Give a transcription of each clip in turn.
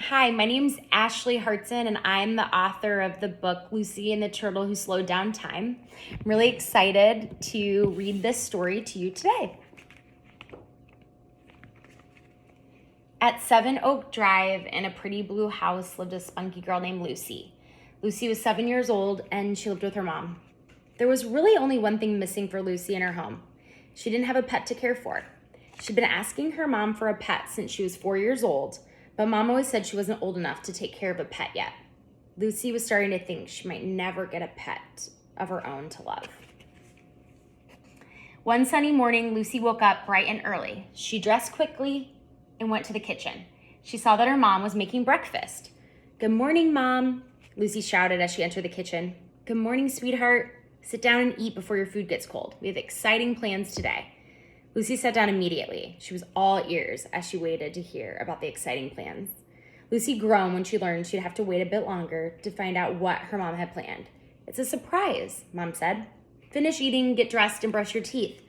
Hi, my name's Ashley Hartson, and I'm the author of the book Lucy and the Turtle Who Slowed Down Time. I'm really excited to read this story to you today. At 7 Oak Drive in a pretty blue house lived a spunky girl named Lucy. Lucy was 7 years old, and she lived with her mom. There was really only one thing missing for Lucy in her home. She didn't have a pet to care for. She'd been asking her mom for a pet since she was 4 years old, but Mom always said she wasn't old enough to take care of a pet yet. Lucy was starting to think she might never get a pet of her own to love. One sunny morning, Lucy woke up bright and early. She dressed quickly and went to the kitchen. She saw that her mom was making breakfast. "Good morning, Mom," Lucy shouted as she entered the kitchen. "Good morning, sweetheart. Sit down and eat before your food gets cold. We have exciting plans today." Lucy sat down immediately. She was all ears as she waited to hear about the exciting plans. Lucy groaned when she learned she'd have to wait a bit longer to find out what her mom had planned. "It's a surprise," Mom said. "Finish eating, get dressed, and brush your teeth.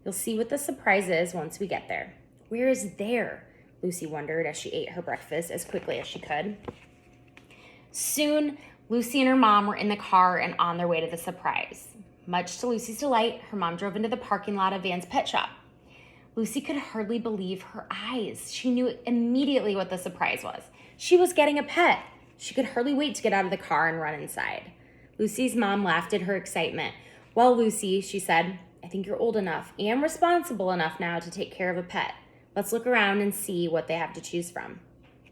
You'll see what the surprise is once we get there." "Where is there?" Lucy wondered as she ate her breakfast as quickly as she could. Soon, Lucy and her mom were in the car and on their way to the surprise. Much to Lucy's delight, her mom drove into the parking lot of Van's pet shop. Lucy could hardly believe her eyes. She knew immediately what the surprise was. She was getting a pet. She could hardly wait to get out of the car and run inside. Lucy's mom laughed at her excitement. "Well, Lucy," she said, "I think you're old enough and responsible enough now to take care of a pet. Let's look around and see what they have to choose from."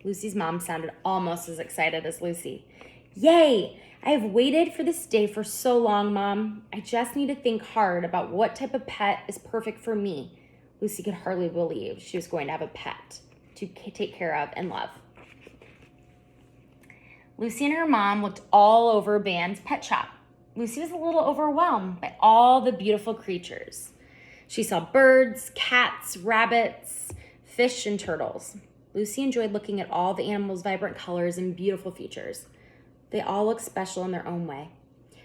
Lucy's mom sounded almost as excited as Lucy. "Yay! I have waited for this day for so long, Mom. I just need to think hard about what type of pet is perfect for me." Lucy could hardly believe she was going to have a pet to take care of and love. Lucy and her mom looked all over Van's pet shop. Lucy was a little overwhelmed by all the beautiful creatures. She saw birds, cats, rabbits, fish, and turtles. Lucy enjoyed looking at all the animals' vibrant colors and beautiful features. They all looked special in their own way.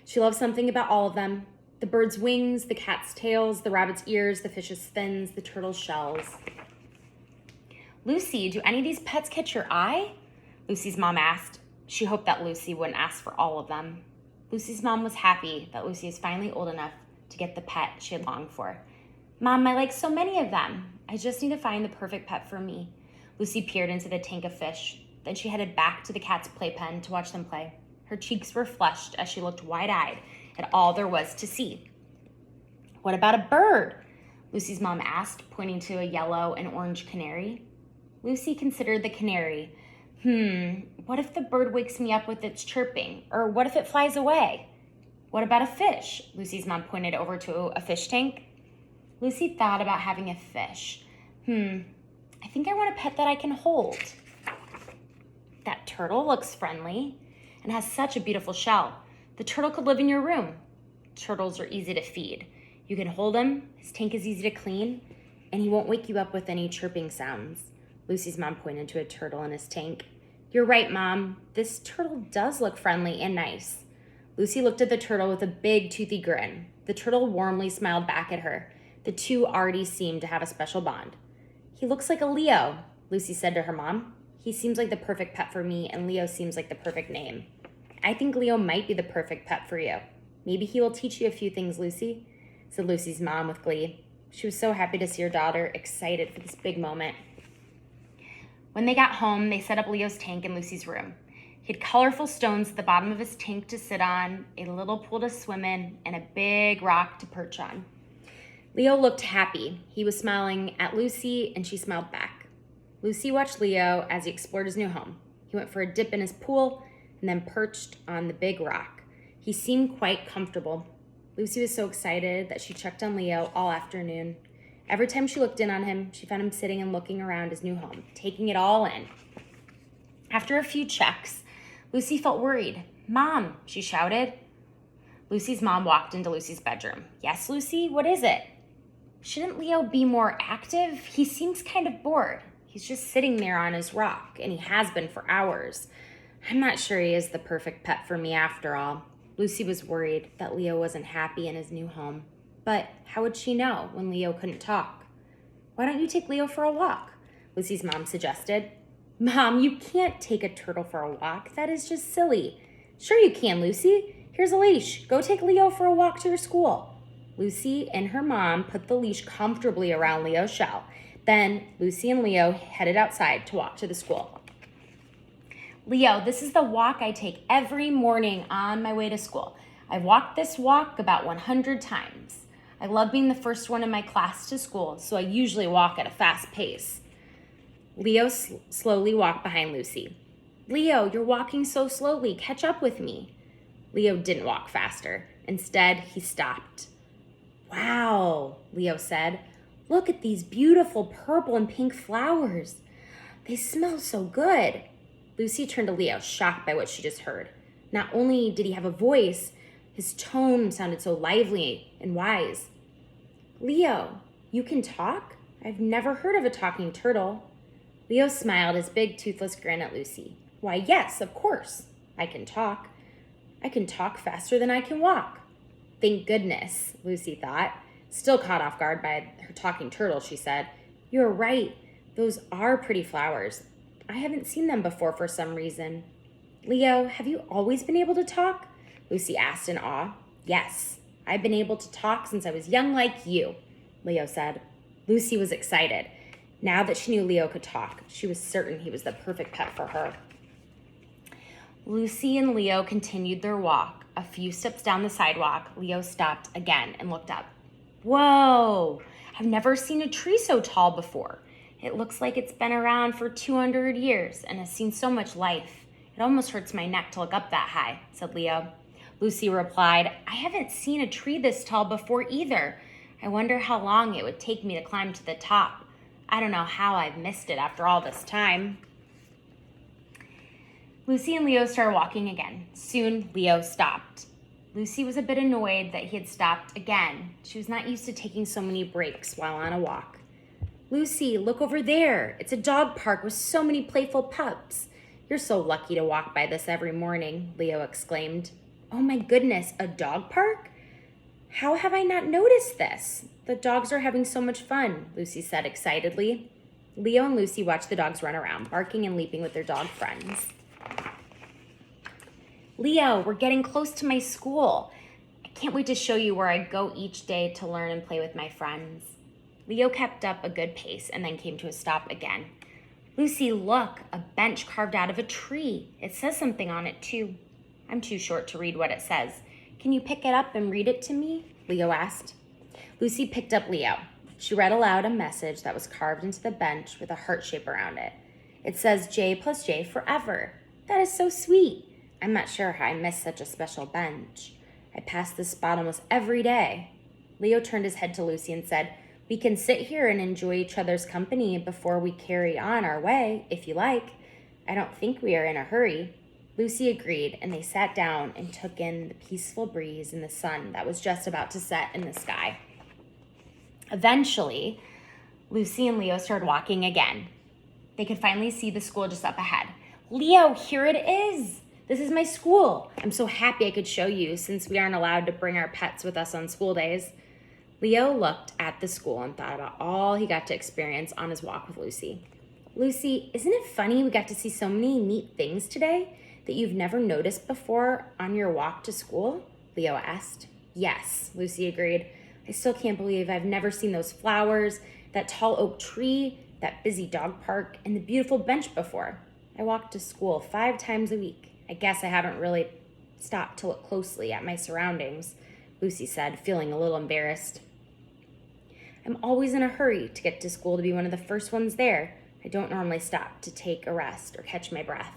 She loved something about all of them: the bird's wings, the cat's tails, the rabbit's ears, the fish's fins, the turtle's shells. "Lucy, do any of these pets catch your eye?" Lucy's mom asked. She hoped that Lucy wouldn't ask for all of them. Lucy's mom was happy that Lucy was finally old enough to get the pet she had longed for. "Mom, I like so many of them. I just need to find the perfect pet for me." Lucy peered into the tank of fish. Then she headed back to the cat's playpen to watch them play. Her cheeks were flushed as she looked wide-eyed at all there was to see. "What about a bird?" Lucy's mom asked, pointing to a yellow and orange canary. Lucy considered the canary. What if the bird wakes me up with its chirping? Or what if it flies away? "What about a fish?" Lucy's mom pointed over to a fish tank. Lucy thought about having a fish. I think I want a pet that I can hold. "That turtle looks friendly and has such a beautiful shell. The turtle could live in your room." Turtles are easy to feed. You can hold him, his tank is easy to clean, and he won't wake you up with any chirping sounds. Lucy's mom pointed to a turtle in his tank. "You're right, Mom. This turtle does look friendly and nice." Lucy looked at the turtle with a big, toothy grin. The turtle warmly smiled back at her. The two already seemed to have a special bond. "He looks like a Leo," Lucy said to her mom. "He seems like the perfect pet for me, and Leo seems like the perfect name. I think Leo might be the perfect pet for you. Maybe he will teach you a few things, Lucy," said Lucy's mom with glee. She was so happy to see her daughter excited for this big moment. When they got home, they set up Leo's tank in Lucy's room. He had colorful stones at the bottom of his tank to sit on, a little pool to swim in, and a big rock to perch on. Leo looked happy. He was smiling at Lucy, and she smiled back. Lucy watched Leo as he explored his new home. He went for a dip in his pool and then perched on the big rock. He seemed quite comfortable. Lucy was so excited that she checked on Leo all afternoon. Every time she looked in on him, she found him sitting and looking around his new home, taking it all in. After a few checks, Lucy felt worried. "Mom," she shouted. Lucy's mom walked into Lucy's bedroom. "Yes, Lucy, what is it?" "Shouldn't Leo be more active? He seems kind of bored. He's just sitting there on his rock, and he has been for hours. I'm not sure he is the perfect pet for me after all." Lucy was worried that Leo wasn't happy in his new home. But how would she know when Leo couldn't talk? "Why don't you take Leo for a walk?" Lucy's mom suggested. Mom, you can't take a turtle for a walk. That is just silly. Sure you can, Lucy. Here's a leash. Go take Leo for a walk to your school. Lucy and her mom put the leash comfortably around Leo's shell. Then Lucy and Leo headed outside to walk to the school. Leo, this is the walk I take every morning on my way to school. I've walked this walk about 100 times. I love being the first one in my class to school, so I usually walk at a fast pace. Leo slowly walked behind Lucy. Leo, you're walking so slowly. Catch up with me. Leo didn't walk faster. Instead, he stopped. Wow, Leo said. Look at these beautiful purple and pink flowers. They smell so good. Lucy turned to Leo, shocked by what she just heard. Not only did he have a voice, his tone sounded so lively and wise. Leo, you can talk? I've never heard of a talking turtle. Leo smiled his big toothless grin at Lucy. Why, yes, of course. I can talk. I can talk faster than I can walk. Thank goodness, Lucy thought. Still caught off guard by her talking turtle, she said. You're right. Those are pretty flowers. I haven't seen them before for some reason. Leo, have you always been able to talk? Lucy asked in awe. Yes, I've been able to talk since I was young like you, Leo said. Lucy was excited. Now that she knew Leo could talk, she was certain he was the perfect pet for her. Lucy and Leo continued their walk. A few steps down the sidewalk, Leo stopped again and looked up. Whoa! I've never seen a tree so tall before. It looks like it's been around for 200 years and has seen so much life. It almost hurts my neck to look up that high, said Leo. Lucy replied, I haven't seen a tree this tall before either. I wonder how long it would take me to climb to the top. I don't know how I've missed it after all this time. Lucy and Leo started walking again. Soon, Leo stopped. Lucy was a bit annoyed that he had stopped again. She was not used to taking so many breaks while on a walk. Lucy, look over there. It's a dog park with so many playful pups. You're so lucky to walk by this every morning, Leo exclaimed. Oh my goodness, a dog park? How have I not noticed this? The dogs are having so much fun, Lucy said excitedly. Leo and Lucy watched the dogs run around, barking and leaping with their dog friends. Leo, we're getting close to my school. I can't wait to show you where I go each day to learn and play with my friends. Leo kept up a good pace and then came to a stop again. Lucy, look, a bench carved out of a tree. It says something on it too. I'm too short to read what it says. Can you pick it up and read it to me? Leo asked. Lucy picked up Leo. She read aloud a message that was carved into the bench with a heart shape around it. It says J plus J forever. That is so sweet. I'm not sure how I missed such a special bench. I pass this spot almost every day. Leo turned his head to Lucy and said, we can sit here and enjoy each other's company before we carry on our way, if you like. I don't think we are in a hurry. Lucy agreed, and they sat down and took in the peaceful breeze and the sun that was just about to set in the sky. Eventually, Lucy and Leo started walking again. They could finally see the school just up ahead. Leo, here it is. This is my school. I'm so happy I could show you since we aren't allowed to bring our pets with us on school days. Leo looked at the school and thought about all he got to experience on his walk with Lucy. Lucy, isn't it funny we got to see so many neat things today that you've never noticed before on your walk to school? Leo asked. Yes, Lucy agreed. I still can't believe I've never seen those flowers, that tall oak tree, that busy dog park, and the beautiful bench before. I walk to school 5 times a week. I guess I haven't really stopped to look closely at my surroundings, Lucy said, feeling a little embarrassed. I'm always in a hurry to get to school to be one of the first ones there. I don't normally stop to take a rest or catch my breath.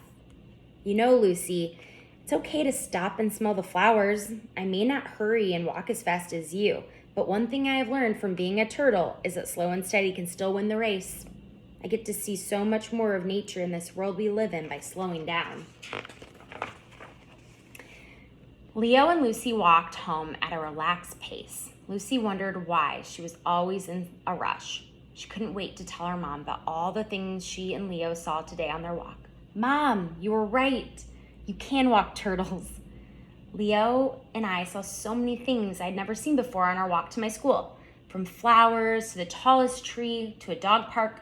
You know, Lucy, it's okay to stop and smell the flowers. I may not hurry and walk as fast as you, but one thing I have learned from being a turtle is that slow and steady can still win the race. I get to see so much more of nature in this world we live in by slowing down. Leo and Lucy walked home at a relaxed pace. Lucy wondered why she was always in a rush. She couldn't wait to tell her mom about all the things she and Leo saw today on their walk. Mom, you were right. You can walk turtles. Leo and I saw so many things I'd never seen before on our walk to my school. From flowers to the tallest tree to a dog park,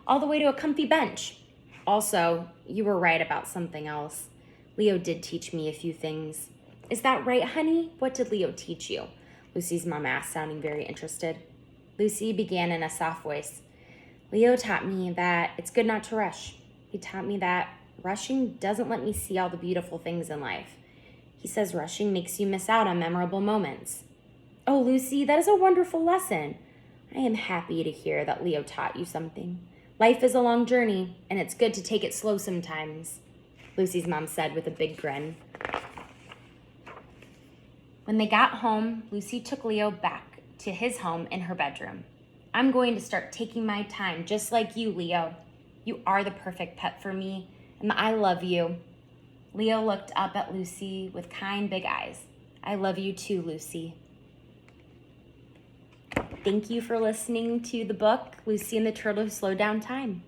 all the way to a comfy bench. Also, you were right about something else. Leo did teach me a few things. Is that right, honey? What did Leo teach you? Lucy's mom asked, sounding very interested. Lucy began in a soft voice. Leo taught me that it's good not to rush. He taught me that rushing doesn't let me see all the beautiful things in life. He says rushing makes you miss out on memorable moments. Oh, Lucy, that is a wonderful lesson. I am happy to hear that Leo taught you something. Life is a long journey, and it's good to take it slow sometimes, Lucy's mom said with a big grin. When they got home, Lucy took Leo back to his home in her bedroom. I'm going to start taking my time, just like you, Leo. You are the perfect pet for me, and I love you. Leo looked up at Lucy with kind, big eyes. I love you too, Lucy. Thank you for listening to the book, Lucy and the Turtle Who Slowed Down Time.